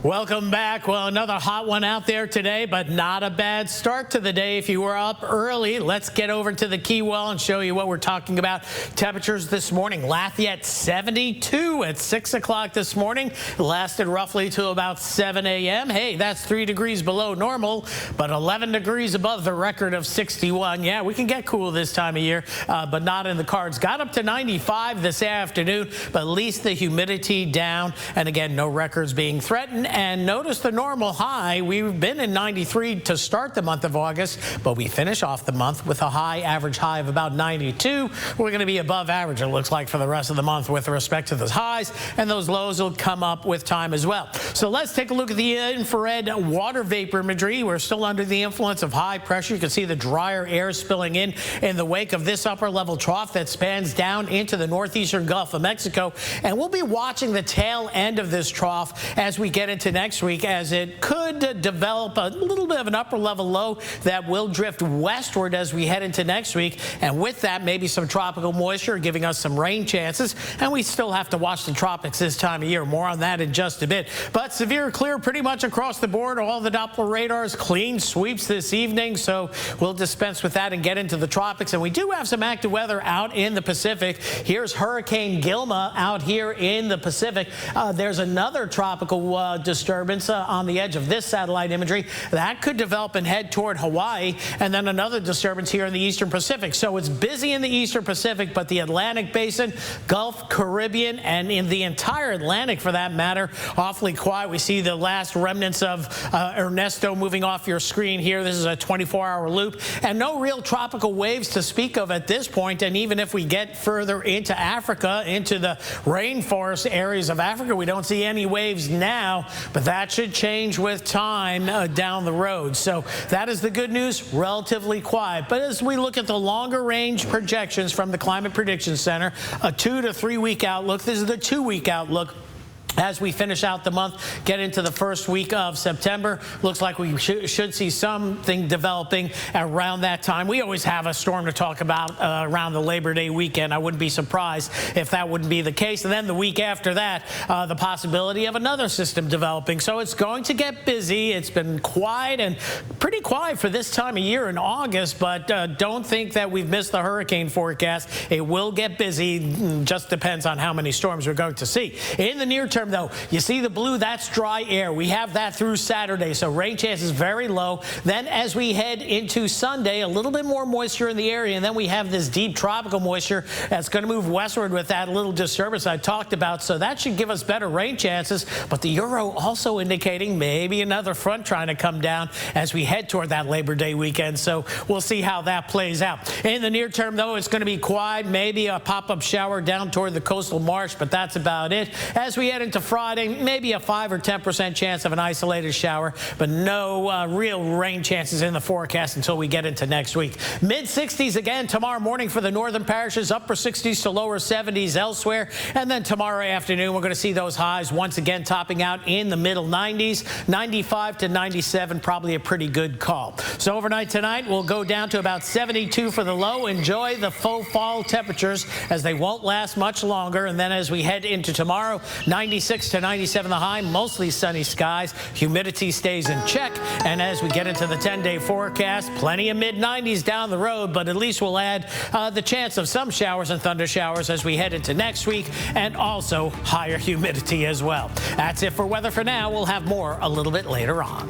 Welcome back. Well, another hot one out there today, but not a bad start to the day. If you were up early, let's get over to the Key Well and show you what we're talking about. Temperatures this morning, Lafayette 72 at 6 o'clock this morning. Lasted roughly till about 7 a.m. Hey, that's 3 degrees below normal, but 11 degrees above the record of 61. Yeah, we can get cool this time of year, but not in the cards. Got up to 95 this afternoon, but at least the humidity down. And again, no records being threatened. And notice the normal high. We've been in 93 to start the month of August, but we finish off the month with a average high of about 92. We're going to be above average, it looks like, for the rest of the month with respect to those highs, and those lows will come up with time as well. So let's take a look at the infrared water vapor imagery. We're still under the influence of high pressure. You can see the drier air spilling in the wake of this upper level trough that spans down into the northeastern Gulf of Mexico. And we'll be watching the tail end of this trough as we get into next week, as it could develop a little bit of an upper level low that will drift westward as we head into next week. And with that, maybe some tropical moisture giving us some rain chances. And we still have to watch the tropics this time of year. More on that in just a bit. But severe clear pretty much across the board. All the Doppler radars clean sweeps this evening. So we'll dispense with that and get into the tropics. And we do have some active weather out in the Pacific. Here's Hurricane Gilma out here in the Pacific. There's another tropical disturbance on the edge of this satellite imagery that could develop and head toward Hawaii, and then another disturbance here in the eastern Pacific. So it's busy in the eastern Pacific, but the Atlantic basin, Gulf, Caribbean, and in the entire Atlantic for that matter, awfully quiet. We see the last remnants of Ernesto moving off your screen here. This is a 24-hour loop, and no real tropical waves to speak of at this point. And even if we get further into Africa, into the rainforest areas of Africa, we don't see any waves now. But that should change with time down the road. So that is the good news, relatively quiet. But as we look at the longer range projections from the Climate Prediction Center, a 2 to 3 week outlook. This is the 2-week outlook. As we finish out the month, get into the first week of September, looks like we should see something developing around that time. We always have a storm to talk about around the Labor Day weekend. I wouldn't be surprised if that wouldn't be the case. And then the week after that, the possibility of another system developing. So it's going to get busy. It's been quiet and pretty quiet for this time of year in August, but don't think that we've missed the hurricane forecast. It will get busy. Just depends on how many storms we're going to see. In the near term, though, you see the blue, that's dry air. We have that through Saturday, so rain chances very low. Then as we head into Sunday, a little bit more moisture in the area, and then we have this deep tropical moisture that's going to move westward with that little disturbance I talked about. So that should give us better rain chances, but the Euro also indicating maybe another front trying to come down as we head toward that Labor Day weekend. So we'll see how that plays out. In the near term, though, it's going to be quiet, maybe a pop-up shower down toward the coastal marsh, but that's about it. As we head into Friday, maybe a 5 or 10% chance of an isolated shower, but no real rain chances in the forecast until we get into next week. Mid-60s again tomorrow morning for the northern parishes, upper 60s to lower 70s elsewhere. And then tomorrow afternoon, we're going to see those highs once again topping out in the middle 90s, 95 to 97, probably a pretty good call. So overnight tonight, we'll go down to about 72 for the low. Enjoy the faux fall temperatures as they won't last much longer. And then as we head into tomorrow, 96 to 97 the high, mostly sunny skies. Humidity stays in check. And as we get into the 10-day forecast, plenty of mid-90s down the road, but at least we'll add the chance of some showers and thunder showers as we head into next week, and also higher humidity as well. That's it for weather for now. We'll have more a little bit later on.